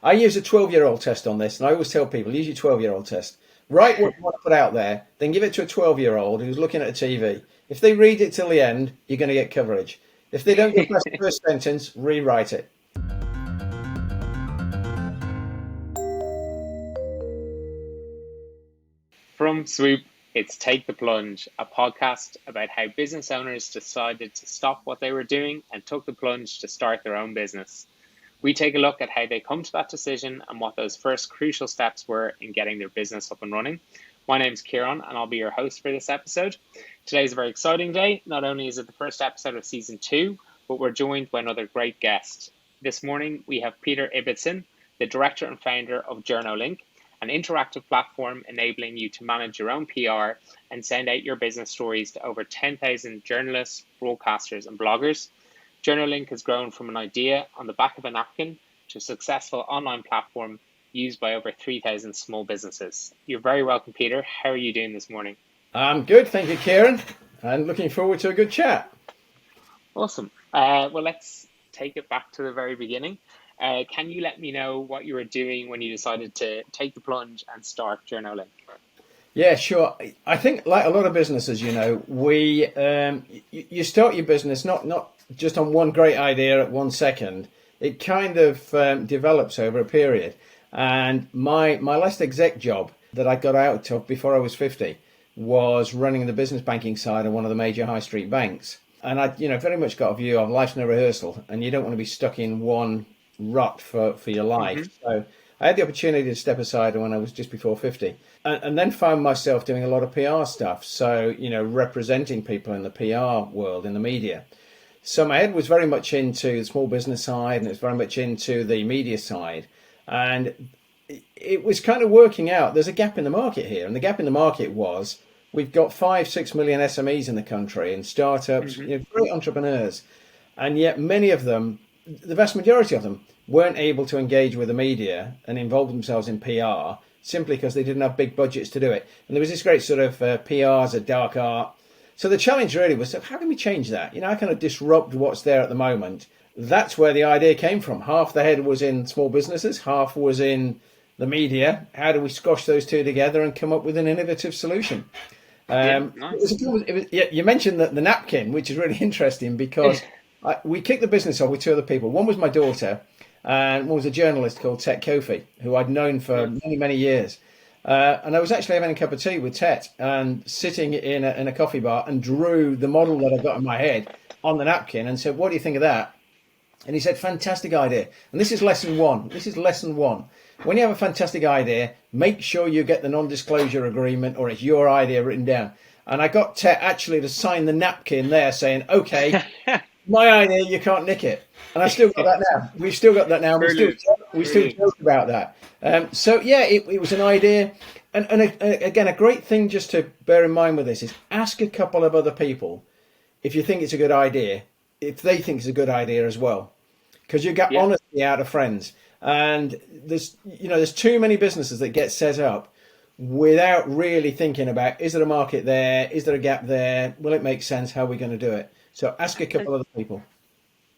I use a 12-year-old test on this, and I always tell people, use your 12-year-old test. Write what you want to put out there, then give it to a 12-year-old who's looking at a TV. If they read it till the end, you're going to get coverage. If they don't get past the first sentence, rewrite it. From Swoop, it's Take the Plunge, a podcast about how business owners decided to stop what they were doing and took the plunge to start their own business. We take a look at how they come to that decision and what those first crucial steps were in getting their business up and running. My name's Kieran and I'll be your host for this episode. Today's a very exciting day. Not only is it the first episode of season 2, but we're joined by another great guest. This morning we have Peter Ibbetson, the director and founder of Journolink, an interactive platform enabling you to manage your own PR and send out your business stories to over 10,000 journalists, broadcasters and bloggers. Journolink has grown from an idea on the back of a napkin to a successful online platform used by over 3,000 small businesses. You're very welcome, Peter. How are you doing this morning? I'm good, thank you, Kieran, and looking forward to a good chat. Awesome. Well, let's take it back to the very beginning. Can you let me know what you were doing when you decided to take the plunge and start Journolink? Yeah, sure. I think, like a lot of businesses, you start your business not just on one great idea at 1 second. It kind of develops over a period. And my last exec job that I got out of before I was 50 was running the business banking side of one of the major high street banks. And I, very much got a view of life's no rehearsal, and you don't want to be stuck in one rut for your life. Mm-hmm. So I had the opportunity to step aside when I was just before 50 and then found myself doing a lot of PR stuff. So, representing people in the PR world, in the media. So my head was very much into the small business side, and it's very much into the media side. And it was kind of working out, there's a gap in the market here. And the gap in the market was, we've got 5-6 million SMEs in the country and startups, great entrepreneurs. And yet many of them, the vast majority of them, weren't able to engage with the media and involve themselves in PR simply because they didn't have big budgets to do it. And there was this great sort of PR as a dark art. So the challenge really was, how can we change that? How can I disrupt what's there at the moment? That's where the idea came from. Half the head was in small businesses, half was in the media. How do we squash those two together and come up with an innovative solution? Nice. You mentioned the napkin, which is really interesting because we kicked the business off with two other people. One was my daughter, and one was a journalist called Tet Kofi, who I'd known for many, many years. And I was actually having a cup of tea with Tet and sitting in a coffee bar and drew the model that I got in my head on the napkin and said, what do you think of that? And he said, fantastic idea. And this is lesson one. When you have a fantastic idea, make sure you get the non-disclosure agreement or it's your idea written down. And I got Tet actually to sign the napkin there saying, okay, my idea, you can't nick it. And I still got that now. We've still got that now. We still joke about that. It was an idea. And again, a great thing just to bear in mind with this is ask a couple of other people if you think it's a good idea, if they think it's a good idea as well. Because you get honesty out of friends. And there's too many businesses that get set up without really thinking about, is there a market there? Is there a gap there? Will it make sense? How are we going to do it? So ask a couple of other people.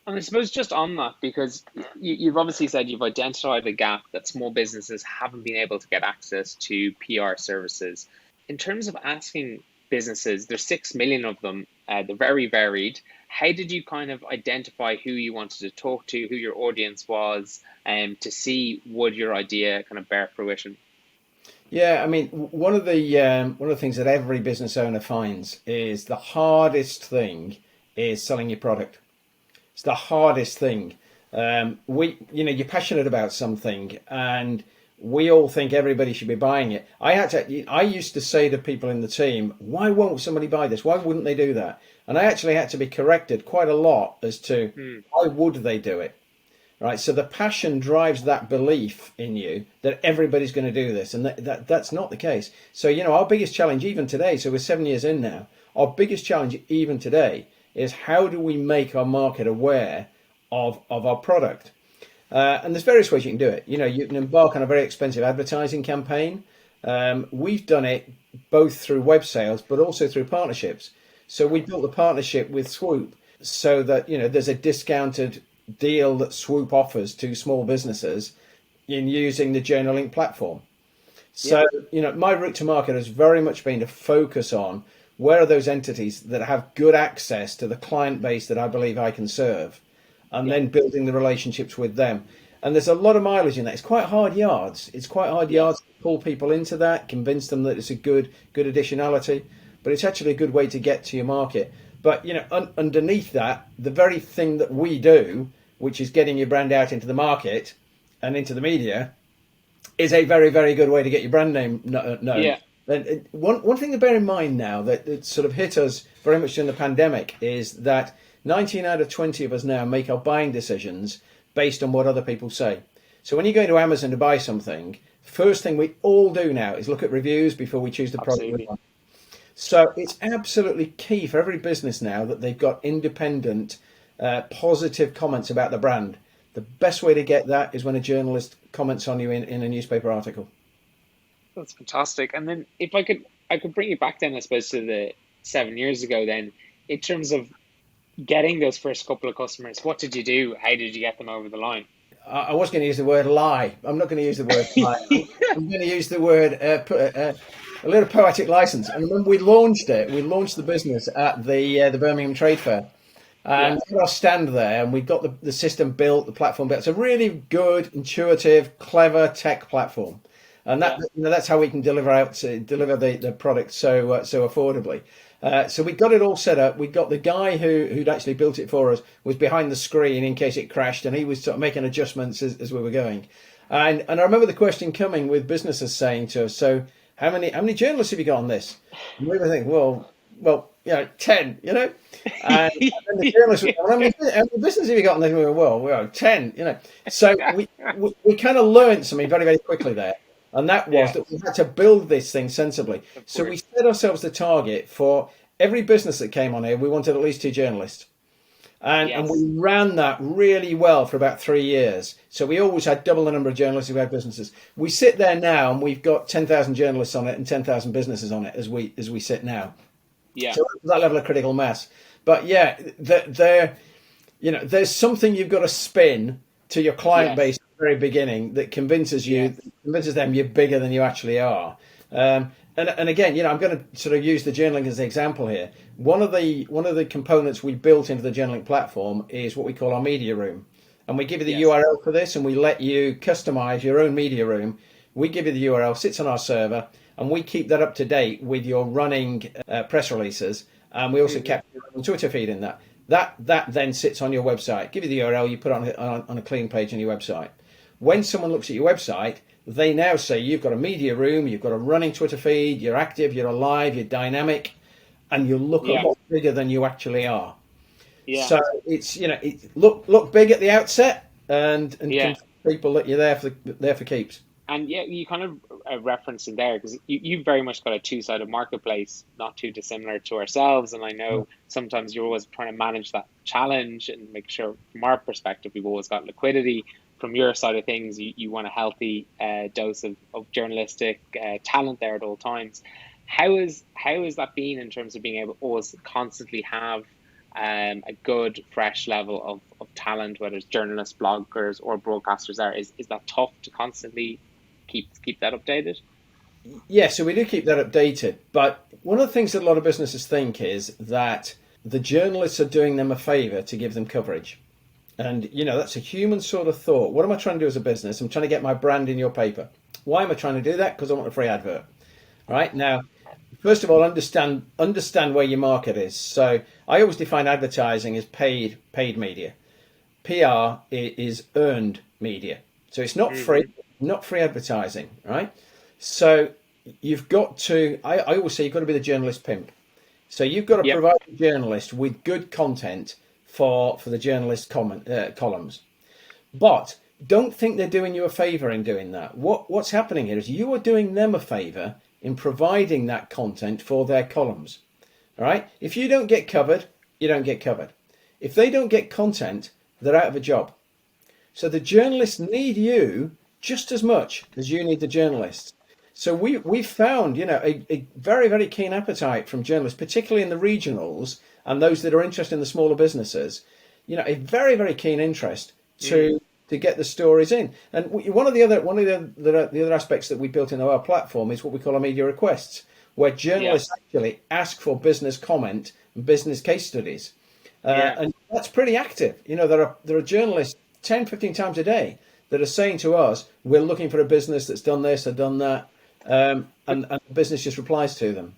And I suppose just on that, because you've obviously said you've identified a gap that small businesses haven't been able to get access to PR services. In terms of asking businesses, there's 6 million of them, they're very varied. How did you kind of identify who you wanted to talk to, who your audience was, to see would your idea kind of bear fruition? Yeah, I mean, one of the things that every business owner finds is the hardest thing is selling your product. It's the hardest thing. You're passionate about something, and we all think everybody should be buying it. I used to say to people in the team, why won't somebody buy this? Why wouldn't they do that? And I actually had to be corrected quite a lot as to why would they do it? Right. So the passion drives that belief in you that everybody's going to do this. And that's not the case. So, our biggest challenge even today, so we're 7 years in now, our biggest challenge even today is how do we make our market aware of our product? And there's various ways you can do it. You can embark on a very expensive advertising campaign. We've done it both through web sales, but also through partnerships. So we built a partnership with Swoop so that, there's a discounted deal that Swoop offers to small businesses in using the Journolink platform. So, my route to market has very much been to focus on where are those entities that have good access to the client base that I believe I can serve, and then building the relationships with them. And there's a lot of mileage in that. It's quite hard yards. It's quite hard yards to pull people into that, convince them that it's a good additionality, but it's actually a good way to get to your market. But, underneath that, the very thing that we do, which is getting your brand out into the market and into the media, is a very, very good way to get your brand name known. Yeah. And one thing to bear in mind now that sort of hit us very much during the pandemic is that 19 out of 20 of us now make our buying decisions based on what other people say. So when you go to Amazon to buy something, first thing we all do now is look at reviews before we choose the product we want. So it's absolutely key for every business now that they've got independent, positive comments about the brand. The best way to get that is when a journalist comments on you in a newspaper article. That's fantastic. And then if I could bring you back then, I suppose, to the 7 years ago then, in terms of getting those first couple of customers, what did you do? How did you get them over the line? I was going to use the word lie. I'm not going to use the word lie. I'm going to use the word a little poetic license. And when we launched the business at the Birmingham Trade Fair. And we had our stand there, and we got the system built, the platform built. It's a really good, intuitive, clever tech platform. And that's how we can deliver the product so affordably. So we got it all set up. We got the guy who'd actually built it for us was behind the screen in case it crashed, and he was sort of making adjustments as we were going. And I remember the question coming with businesses saying to us, "So how many journalists have you got on this?" And we were thinking, well, 10, And then the journalists were, how many businesses have you got on this? We were, well, 10, So we kind of learned something very, very quickly there. And that was that we had to build this thing sensibly. So we set ourselves the target for every business that came on here. We wanted at least 2 journalists. And we ran that really well for about 3 years. So we always had double the number of journalists who had businesses. We sit there now and we've got 10,000 journalists on it and 10,000 businesses on it as we sit now. Yeah. So that level of critical mass. But there's something you've got to spin to your client base at the very beginning that convinces them you're bigger than you actually are. And again, I'm going to sort of use the Journolink as an example here. One of the components we built into the Journolink platform is what we call our media room, and we give you the URL for this, and we let you customize your own media room. We give you the URL, sits on our server, and we keep that up to date with your running press releases, and we also capture your Twitter feed in that. That then sits on your website. Give you the URL, you put it on a clean page on your website. When someone looks at your website, they now say you've got a media room, you've got a running Twitter feed, you're active, you're alive, you're dynamic, and you look a lot bigger than you actually are. Yeah. So it's look big at the outset and convince people that you're there for keeps. And you kind of referenced in there because you very much got a two-sided marketplace, not too dissimilar to ourselves. And I know sometimes you're always trying to manage that challenge and make sure, from our perspective, we've always got liquidity. From your side of things, you want a healthy dose of journalistic talent there at all times. How is that been in terms of being able to always constantly have a good, fresh level of talent, whether it's journalists, bloggers, or broadcasters there? Is that tough to constantly keep that updated? Yeah, so we do keep that updated. But one of the things that a lot of businesses think is that the journalists are doing them a favor to give them coverage. And, that's a human sort of thought. What am I trying to do as a business? I'm trying to get my brand in your paper. Why am I trying to do that? Because I want a free advert. Right? Now, first of all, understand where your market is. So I always define advertising as paid media. PR is earned media. So it's not free. Not free advertising, right? So you've got to, I always say you've got to be the journalist pimp. So you've got to provide the journalist with good content for the journalist columns. But don't think they're doing you a favor in doing that. What's happening here is you are doing them a favor in providing that content for their columns. All right? If you don't get covered, you don't get covered. If they don't get content, they're out of a job. So the journalists need you just as much as you need the journalists. So we've found, a very, very keen appetite from journalists, particularly in the regionals and those that are interested in the smaller businesses, a very, very keen interest to to get the stories in. And one of the other aspects that we built into our platform is what we call our media requests, where journalists actually ask for business comment and business case studies. And that's pretty active. There are journalists 10, 15 times a day that are saying to us, we're looking for a business that's done this or done that. And the business just replies to them.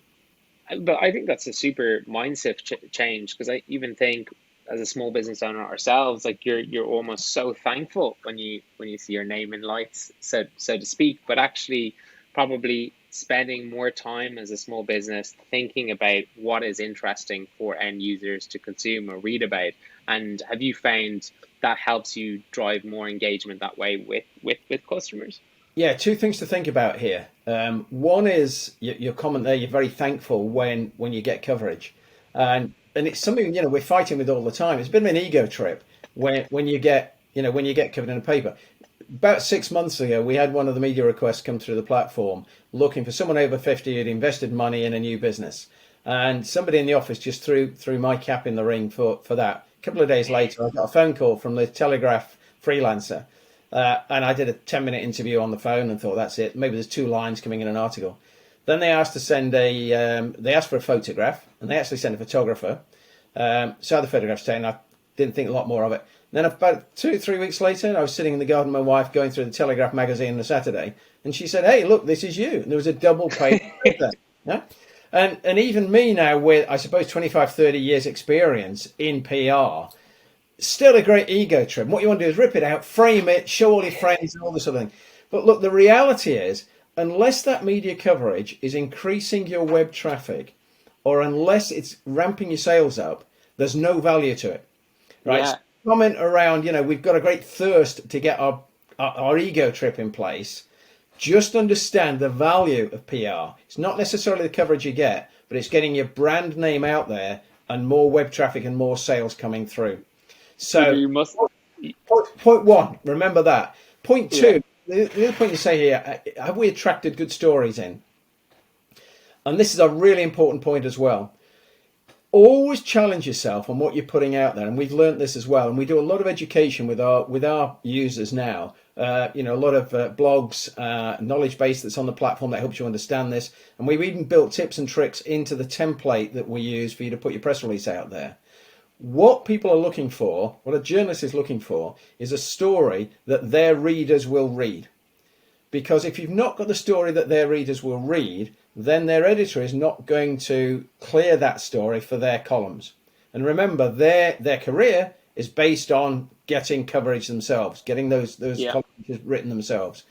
But I think that's a super mindset change, because I even think as a small business owner ourselves, like you're almost so thankful when you see your name in lights, so to speak, but actually probably spending more time as a small business thinking about what is interesting for end users to consume or read about. And have you found that helps you drive more engagement that way with customers? Yeah, two things to think about here. One is your comment there. You're very thankful when you get coverage, and it's something we're fighting with all the time. It's a bit of an ego trip when you get covered in a paper. About 6 months ago, we had one of the media requests come through the platform looking for someone over 50 who'd invested money in a new business, and somebody in the office just threw my cap in the ring for that. A couple of days later, I got a phone call from the Telegraph freelancer. And I did a 10-minute interview on the phone and thought, that's it. Maybe there's 2 lines coming in an article. Then they asked for a photograph, and they actually sent a photographer. Saw the photograph taken. I didn't think a lot more of it. Then about 2-3 weeks later, I was sitting in the garden with my wife going through the Telegraph magazine on a Saturday, and she said, "Hey, look, this is you." And there was a double page there. Yeah? And even me now, with I suppose 25, 30 years experience in PR, still a great ego trip. What you want to do is rip it out, frame it, show all your friends and all this sort of thing. But look, the reality is, unless that media coverage is increasing your web traffic, or unless it's ramping your sales up, there's no value to it. Right? Yeah. So comment around, we've got a great thirst to get our ego trip in place. Just understand the value of PR. It's not necessarily the coverage you get, but it's getting your brand name out there and more web traffic and more sales coming through. So you must. Point one, remember that. Point two, the other point you say here, have we attracted good stories in? And this is a really important point as well. Always challenge yourself on what you're putting out there, and we've learned this as well. And we do a lot of education with our users now. A lot of blogs, knowledge base that's on the platform that helps you understand this. And we've even built tips and tricks into the template that we use for you to put your press release out there. What people are looking for, what a journalist is looking for, is a story that their readers will read. Because if you've not got the story that their readers will read, then their editor is not going to clear that story for their columns. And remember, their career is based on getting coverage themselves, getting those columns written themselves.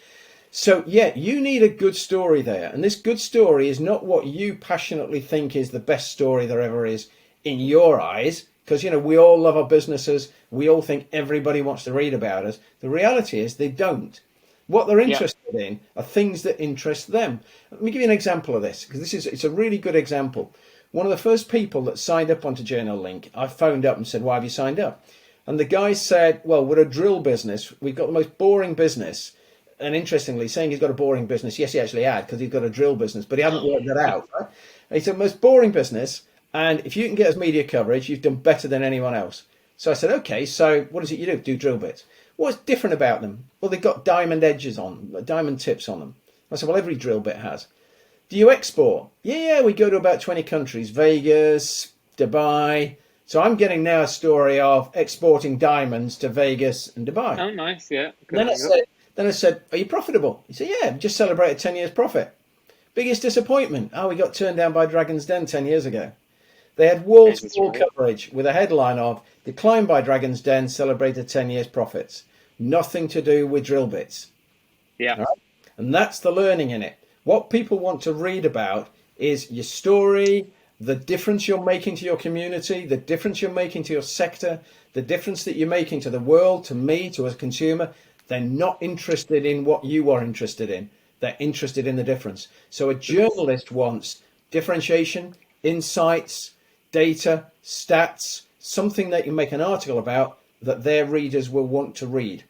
So you need a good story there. And this good story is not what you passionately think is the best story there ever is in your eyes. Because, we all love our businesses. We all think everybody wants to read about us. The reality is they don't. What they're interested in are things that interest them. Let me give you an example of this, because it's a really good example. One of the first people that signed up onto Journolink, I phoned up and said, "Why have you signed up?" And the guy said, "Well, we're a drill business. We've got the most boring business." And interestingly, saying he's got a boring business, yes, he actually had, because he's got a drill business, but he hadn't worked that out. Right? And he said, "Most boring business. And if you can get us media coverage, you've done better than anyone else." So I said, "Okay, so what is it you do?" "Do drill bits." "What's different about them?" "Well, they've got diamond edges on, diamond tips on them." I said, "Well, every drill bit has." "Do you export?" Yeah, we go to about 20 countries, Vegas, Dubai. So I'm getting now a story of exporting diamonds to Vegas and Dubai. Oh, nice, yeah. Then I said, "Are you profitable?" He said, "Yeah, just celebrated 10 years profit." "Biggest disappointment?" "Oh, we got turned down by Dragon's Den 10 years ago." They had wall-to-wall coverage with a headline of "Declined by Dragon's Den, celebrated 10 years profits." Nothing to do with drill bits. Yeah. Right? And that's the learning in it. What people want to read about is your story, the difference you're making to your community, the difference you're making to your sector, the difference that you're making to the world, to me, to a consumer. They're not interested in what you are interested in. They're interested in the difference. So a journalist wants differentiation, insights, data, stats, something that you make an article about that their readers will want to read.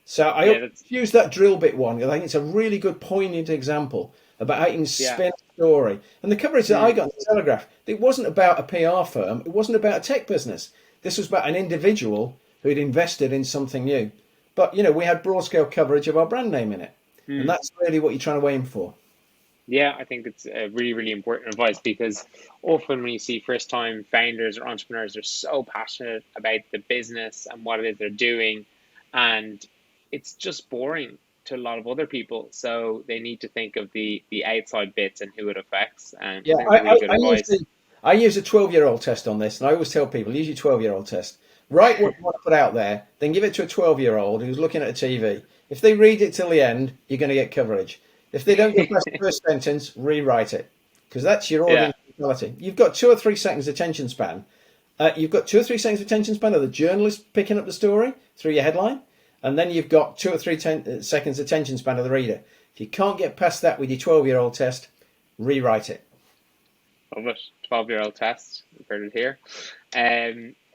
So I use that drill bit one, because I think it's a really good poignant example about how you can spin a story. And the coverage that I got in the Telegraph, it wasn't about a PR firm, it wasn't about a tech business. This was about an individual who'd invested in something new. but we had broad scale coverage of our brand name in it. And that's really what you're trying to aim for. Yeah, I think it's really, really important advice, because often when you see first time founders or entrepreneurs, they're so passionate about the business and what it is they're doing, and it's just boring to a lot of other people. So they need to think of the outside bits and who it affects. And I Yeah, think it's really good advice. I use a 12-year-old test on this, and I always tell people, use your 12-year-old test. Write what you want to put out there, then give it to a 12-year-old who's looking at a TV. If they read it till the end, you're going to get coverage. If they don't get past the first sentence, rewrite it, because that's your Yeah. audience mentality. You've got 2 or 3 seconds attention span. You've got 2 or 3 seconds attention span of the journalist picking up the story through your headline, and then you've got 2 or 3 seconds attention span of the reader. If you can't get past that with your 12-year-old test, rewrite it. Love it. 12-year-old test. We've heard it here.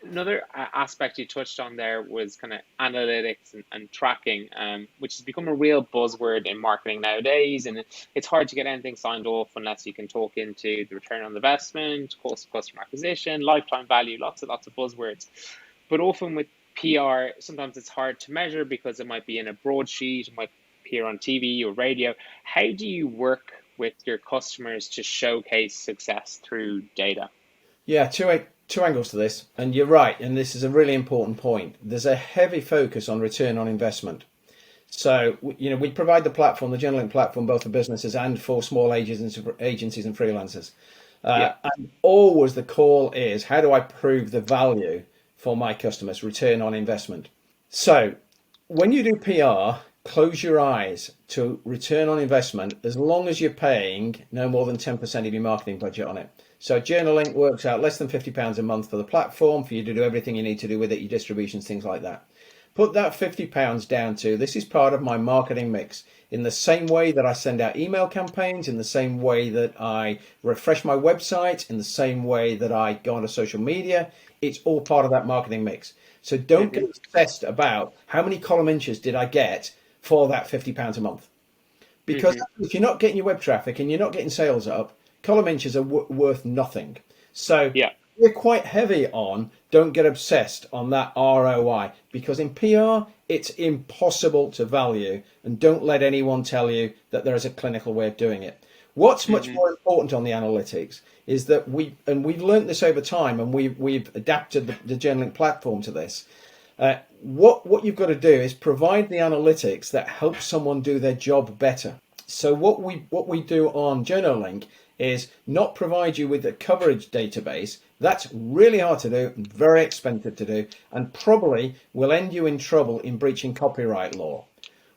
Another aspect you touched on there was kind of analytics and tracking, which has become a real buzzword in marketing nowadays. And it's hard to get anything signed off unless you can talk into the return on investment, cost of customer acquisition, lifetime value, lots of buzzwords. But often with PR, sometimes it's hard to measure because it might be in a broadsheet, it might appear on TV or radio. How do you work with your customers to showcase success through data? Yeah, two angles to this, and you're right, and this is a really important point. There's a heavy focus on return on investment. So, we provide the platform, the Journolink platform, both for businesses and for small agencies and freelancers. And always the call is, how do I prove the value for my customers, return on investment? So, when you do PR, close your eyes to return on investment as long as you're paying no more than 10% of your marketing budget on it. So Journolink works out less than £50 a month for the platform for you to do everything you need to do with it, your distributions, things like that. Put that £50 down to, this is part of my marketing mix. In the same way that I send out email campaigns, in the same way that I refresh my website, in the same way that I go onto social media, it's all part of that marketing mix. So don't get obsessed about how many column inches did I get for that £50 a month. Because if you're not getting your web traffic and you're not getting sales up, column inches are worth nothing. So we're quite heavy on don't get obsessed on that ROI, because in PR, it's impossible to value, and don't let anyone tell you that there is a clinical way of doing it. What's much more important on the analytics is that we've learned this over time, and we've adapted the Journolink platform to this. What you've got to do is provide the analytics that help someone do their job better. So what we do on Journolink is not provide you with a coverage database. That's really hard to do, very expensive to do, and probably will end you in trouble in breaching copyright law.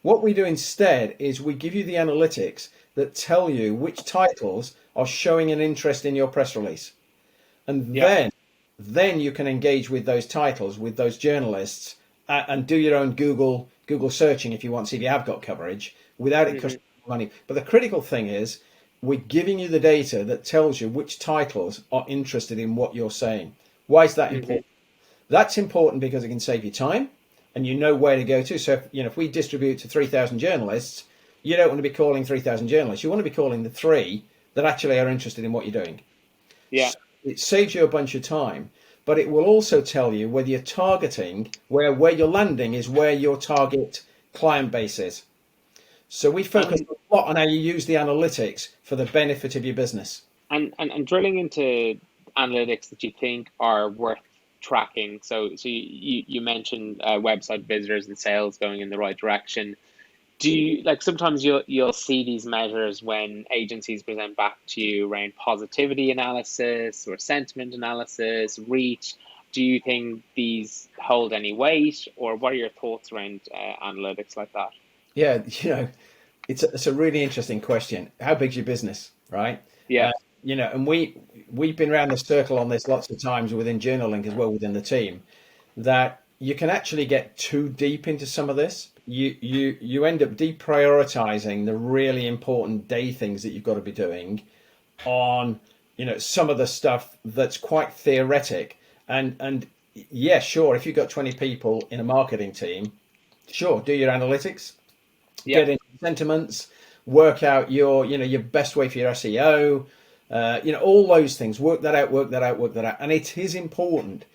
What we do instead is we give you the analytics that tell you which titles are showing an interest in your press release. And then you can engage with those titles, with those journalists, and do your own Google searching if you want to see if you have got coverage without it costing money. But the critical thing is we're giving you the data that tells you which titles are interested in what you're saying. Why is that important? That's important because it can save you time and you know where to go to. So if we distribute to 3,000 journalists, you don't want to be calling 3,000 journalists. You want to be calling the 3 that actually are interested in what you're doing. Yeah. So it saves you a bunch of time, but it will also tell you whether you're targeting, where you're landing is where your target client base is. So we focus a lot on how you use the analytics for the benefit of your business. And drilling into analytics that you think are worth tracking. So you mentioned website visitors and sales going in the right direction. Do you, like, sometimes you'll see these measures when agencies present back to you around positivity analysis or sentiment analysis, reach. Do you think these hold any weight, or what are your thoughts around analytics like that? Yeah, it's a really interesting question. How big's your business, right? Yeah. And we've been around the circle on this lots of times within Journolink as well, within the team, that you can actually get too deep into some of this. You end up deprioritizing the really important day things that you've got to be doing on some of the stuff that's quite theoretic. And yeah, sure, if you've got 20 people in a marketing team, sure, do your analytics, get into sentiments, work out your best way for your SEO, all those things, work that out. And it is important.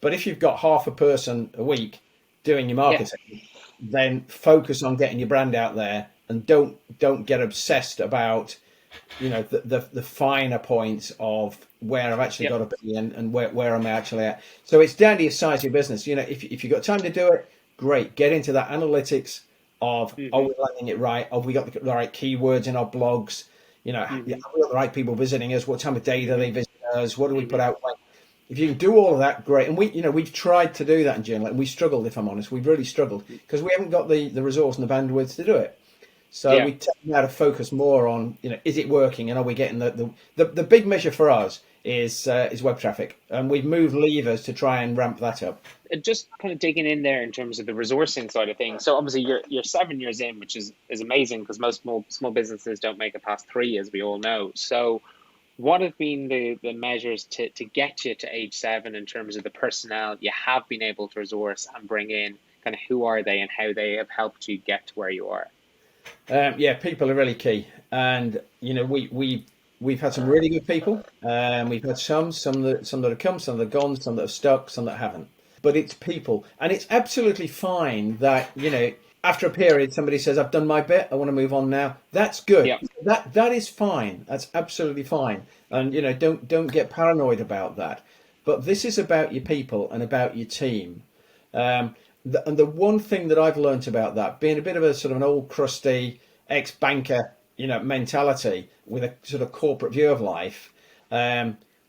But if you've got half a person a week doing your marketing, then focus on getting your brand out there, and don't get obsessed about the finer points of where I've actually Yep. got to be and where I'm actually at. So it's down to your size of your business. If you've got time to do it, great. Get into that analytics of, are Mm-hmm. we landing it right? Have we got the right keywords in our blogs? Have we Mm-hmm. got the right people visiting us? What time of day do they Mm-hmm. visit us? What do we put Mm-hmm. out when? If you can do all of that, great. And we've tried to do that in Journal, and we struggled. If I'm honest, we've really struggled because we haven't got the resource and the bandwidth to do it. So Yeah. we now to focus more on, is it working, and are we getting the big measure for us is web traffic, and we've moved levers to try and ramp that up. Just kind of digging in there in terms of the resourcing side of things. So obviously you're 7 years in, which is amazing because most small businesses don't make it past 3, as we all know. So what have been the measures to get you to age 7 in terms of the personnel you have been able to resource and bring in? Kind of who are they and how they have helped you get to where you are? Yeah, people are really key, and we've had some really good people. We've had some that have come, some that have gone, some that have stuck, some that haven't. But it's people, and it's absolutely fine that after a period somebody says, "I've done my bit, I want to move on now." That's good. Yeah. That is fine. That's absolutely fine, and don't get paranoid about that. But this is about your people and about your team. And the one thing that I've learnt about that, being a bit of a sort of an old crusty ex-banker, mentality with a sort of corporate view of life,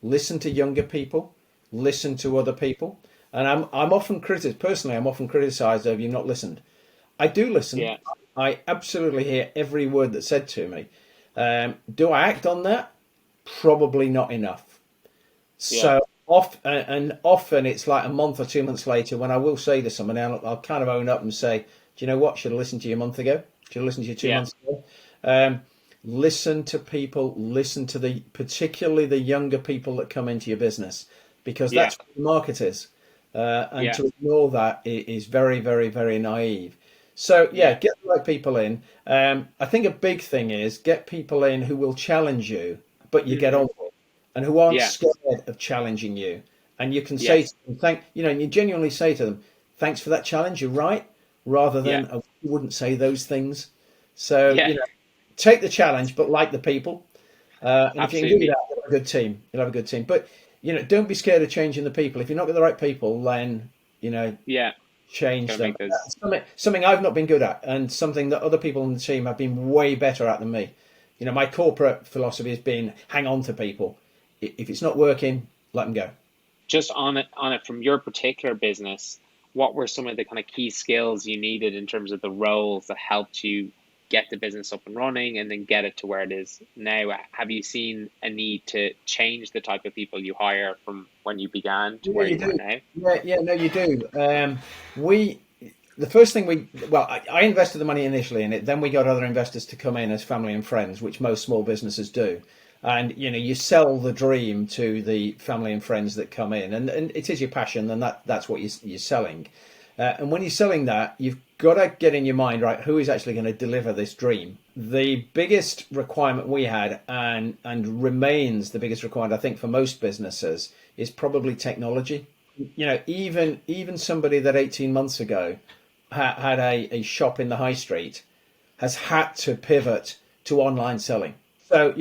listen to younger people, listen to other people. And I'm often criticized, personally, I'm often criticized of you not listened. I do listen. Yeah. I absolutely hear every word that's said to me. Do I act on that? Probably not enough. Yeah. So often it's like a month or 2 months later when I will say to someone, and I'll kind of own up and say, "Do you know what? Should have listened to you a month ago. Should have listened to you two Yeah. months ago." Um, Listen to people. Listen to particularly the younger people that come into your business, because Yeah. that's what the market is. And Yeah. to ignore that is very, very, very naive. So yeah, Yeah. get the right people in. I think a big thing is get people in who will challenge you, but you get Mm-hmm. on with, and who aren't Yeah. scared of challenging you. And you can say to Yes. them, and you genuinely say to them, "Thanks for that challenge. You're right," rather Yeah. than, "Oh, you wouldn't say those things." So Yeah. take the challenge, but like the people. And if you can do Absolutely. that, you'll have a good team. You'll have a good team. But don't be scared of changing the people. If you're not got the right people, then Yeah. change Gotta them. make those. Something I've not been good at, and something that other people in the team have been way better at than me. My corporate philosophy has been hang on to people. If it's not working, let them go. Just on it from your particular business, what were some of the kind of key skills you needed in terms of the roles that helped you get the business up and running and then get it to where it is now? Have you seen a need to change the type of people you hire from when you began to Yeah, where you you are do. now? Yeah, no, you do. We the first thing I invested the money initially in it. Then we got other investors to come in as family and friends, which most small businesses do. And you sell the dream to the family and friends that come in, and it is your passion, and that's what you're selling. And when you're selling that, you've got to get in your mind, right, who is actually going to deliver this dream. The biggest requirement we had, and remains the biggest requirement, I think, for most businesses, is probably technology. Even somebody that 18 months ago had a shop in the high street has had to pivot to online selling. So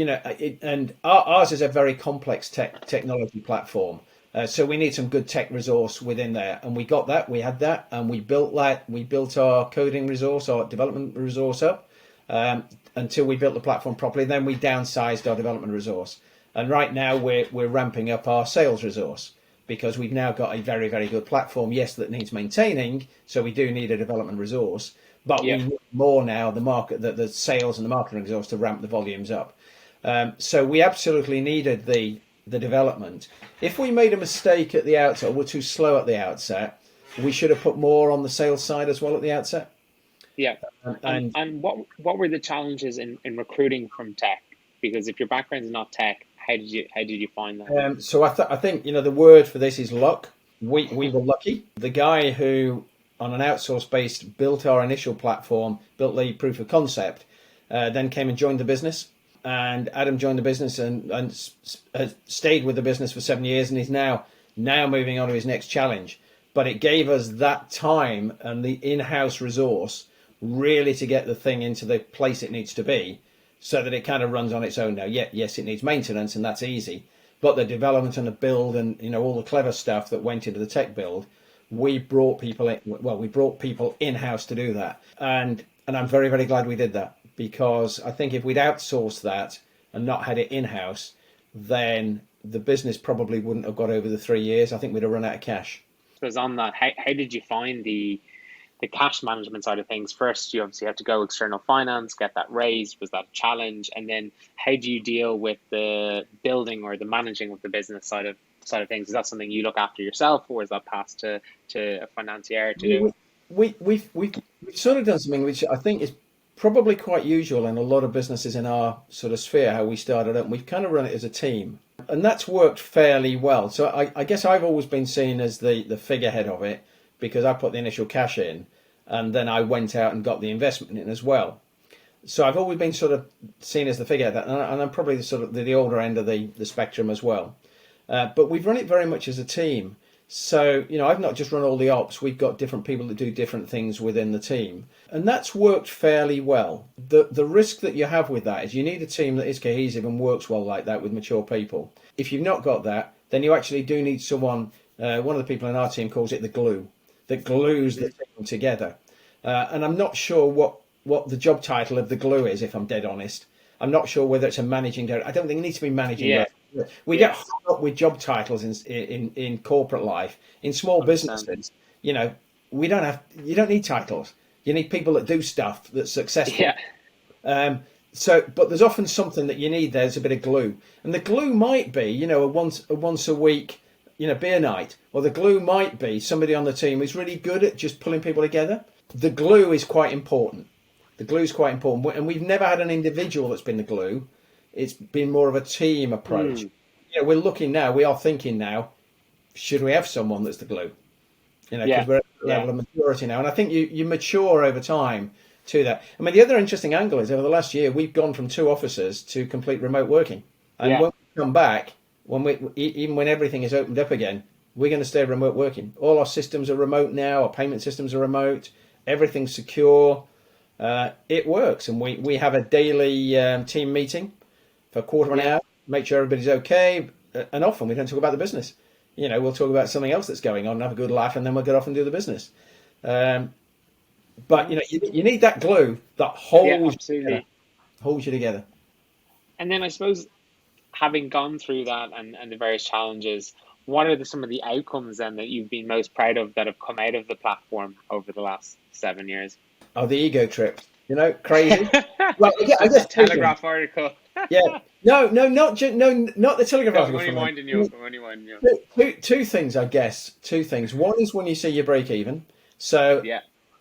and ours is a very complex technology platform. So we need some good tech resource within there, and we got that. We had that, and we built that. We built our coding resource, our development resource up until we built the platform properly. Then we downsized our development resource, and right now we're ramping up our sales resource because we've now got a very, very good platform. Yes, that needs maintaining, so we do need a development resource, but we Yeah. need more now the sales and the marketing resource to ramp the volumes up. So we absolutely needed the development. If we made a mistake at the outset, or were too slow at the outset, we should have put more on the sales side as well at the outset. Yeah. And And what were the challenges in recruiting from tech? Because if your background is not tech, how did you find that? so I think the word for this is luck. We were lucky. The guy who, on an outsource based, built our initial platform, built the proof of concept, then came and joined the business. And Adam joined the business and stayed with the business for 7 years, and he's now moving on to his next challenge. but it gave us that time and the in-house resource really to get the thing into the place it needs to be, so that it kind of runs on its own now. Yeah, yes, it needs maintenance, and that's easy. But the development and the build, and all the clever stuff that went into the tech build, we brought people in. Well, we brought people in-house to do that, and I'm very, very glad we did that, because I think if we'd outsourced that and not had it in-house, then the business probably wouldn't have got over the 3 years. I think we'd have run out of cash. So on that, how did you find the cash management side of things? First, you obviously have to go external finance, get that raised. Was that a challenge? And then how do you deal with the building or the managing of the business side of things? Is that something you look after yourself, or is that passed to a financier to do? We've sort of done something which I think is probably quite usual in a lot of businesses in our sort of sphere, how we started up. We've kind of run it as a team, and that's worked fairly well. So I guess I've always been seen as the figurehead of it, because I put the initial cash in and then I went out and got the investment in as well. So I've always been sort of seen as the figurehead, and I'm probably the sort of the older end of the spectrum as well. But we've run it very much as a team. So, I've not just run all the ops. We've got different people that do different things within the team. And that's worked fairly well. The risk that you have with that is you need a team that is cohesive and works well like that with mature people. If you've not got that, then you actually do need someone, one of the people in our team calls it the glue, that glues the team together. And I'm not sure what the job title of the glue is, if I'm dead honest. I'm not sure whether it's a managing director. I don't think it needs to be managing director. We get hung up with job titles in corporate life. In small businesses, you don't need titles. You need people that do stuff that's successful. Yeah. But there's often something that you need. There's a bit of glue, and the glue might be, a once a week, beer night, or the glue might be somebody on the team who's really good at just pulling people together. The glue is quite important. The glue is quite important, and we've never had an individual that's been the glue. It's been more of a team approach. We're looking now. We are thinking now, should we have someone that's the glue? Because we're at a level of maturity now, and I think you mature over time to that. I mean, the other interesting angle is over the last year we've gone from 2 offices to complete remote working, and when we come back, even when everything is opened up again, we're going to stay remote working. All our systems are remote now. Our payment systems are remote. Everything's secure. It works, and we have a daily team meeting for a quarter of an hour, make sure everybody's okay, and often we don't talk about the business. We'll talk about something else that's going on, have a good laugh, and then we'll get off and do the business. But you need that glue that holds you together. And then I suppose, having gone through that and the various challenges, what are some of the outcomes then that you've been most proud of that have come out of the platform over the last 7 years? Oh, the ego trip. Crazy. Well, I guess Telegraph article. No, not the Telegraph article. I'm only winding you up. Two things, I guess. Two things. One is when you see your break even. So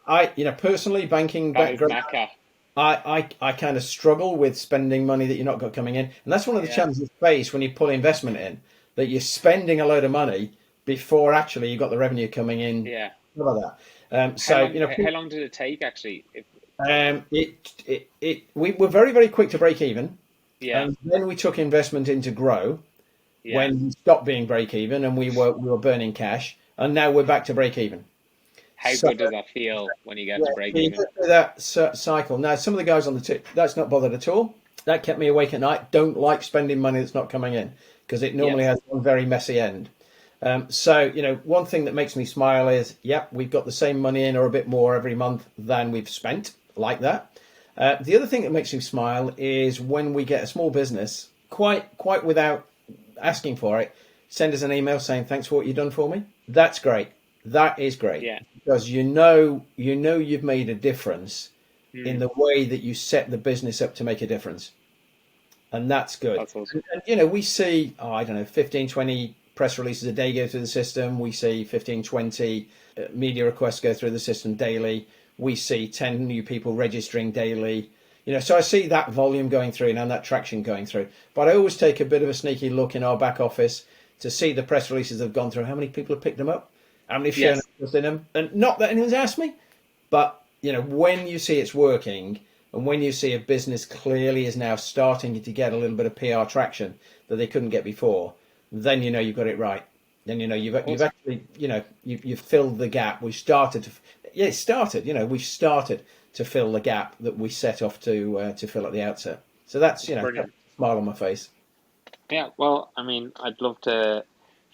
I, personally, banking background, I kind of struggle with spending money that you're not got coming in, and that's one of the challenges you face when you pull investment in, that you're spending a load of money before actually you've got the revenue coming in. Yeah, like that. How long did it take actually? We were very, very quick to break even. Yeah. And then we took investment in to grow when we stopped being break even and we were burning cash, and now we're back to break even. How good does that feel when you get to break even? That cycle. Now, some of the guys on the tip, that's not bothered at all. That kept me awake at night. Don't like spending money that's not coming in, because it normally has one very messy end. One thing that makes me smile is, we've got the same money in or a bit more every month than we've spent, like that. The other thing that makes me smile is when we get a small business, quite without asking for it, send us an email saying, thanks for what you've done for me. That's great. That is great. Yeah. Because you know you've made a difference in the way that you set the business up to make a difference. And that's good. That's awesome. And, we see, 15, 20 press releases a day go through the system. We see 15, 20 media requests go through the system daily. We see 10 new people registering daily. So I see that volume going through and that traction going through. But I always take a bit of a sneaky look in our back office to see the press releases that have gone through, how many people have picked them up, how many have shown interest in them. And not that anyone's asked me, but, when you see it's working and when you see a business clearly is now starting to get a little bit of PR traction that they couldn't get before, then you've got it right. And you've actually you've filled the gap. We started to yeah, it started. We started to fill the gap that we set off to fill at the outset. So that's that's Brilliant. a smile on my face. Yeah, well, I mean, I'd love to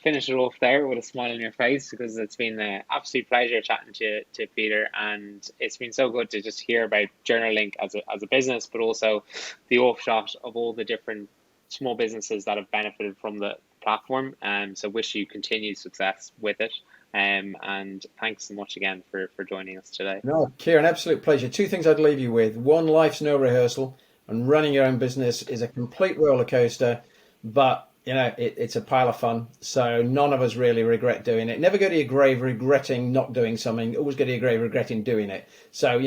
finish it off there with a smile on your face because it's been an absolute pleasure chatting to Peter, and it's been so good to just hear about Journolink as a business, but also the offshot of all the different small businesses that have benefited from the platform. So wish you continued success with it. And thanks so much again for joining us today. No, Kieran, absolute pleasure. Two things I'd leave you with. One, life's no rehearsal, and running your own business is a complete roller coaster, but it's a pile of fun. So none of us really regret doing it. Never go to your grave regretting not doing something. Always go to your grave regretting doing it. So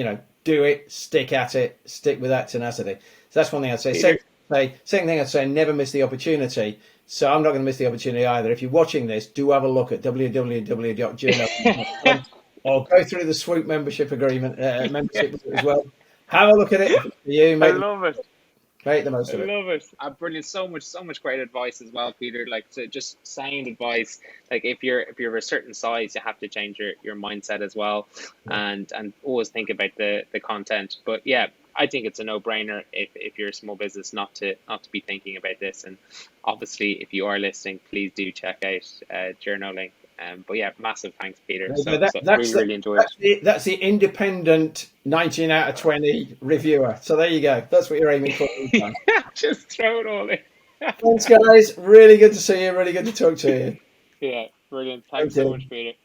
do it, stick at it, stick with that tenacity. So that's one thing I'd say. Second thing I'd say, never miss the opportunity. So I'm not going to miss the opportunity either. If you're watching this, do have a look at www.journal.com or go through the Swoop membership agreement membership as well. Have a look at it. If it's for you, I love it. Make the most I of it. love it. Brilliant. So much great advice as well, Peter. Like just sound advice. Like if you're a certain size, you have to change your mindset as well, and always think about the content. But yeah, I think it's a no-brainer if you're a small business not to be thinking about this. And obviously, if you are listening, please do check out Journolink. But yeah, massive thanks, Peter. So really enjoyed it. That's the independent 19 out of 20 reviewer. So there you go. That's what you're aiming for. Just throw it all in. Thanks, guys. Really good to see you. Really good to talk to you. Yeah, brilliant. Thanks so much, Peter.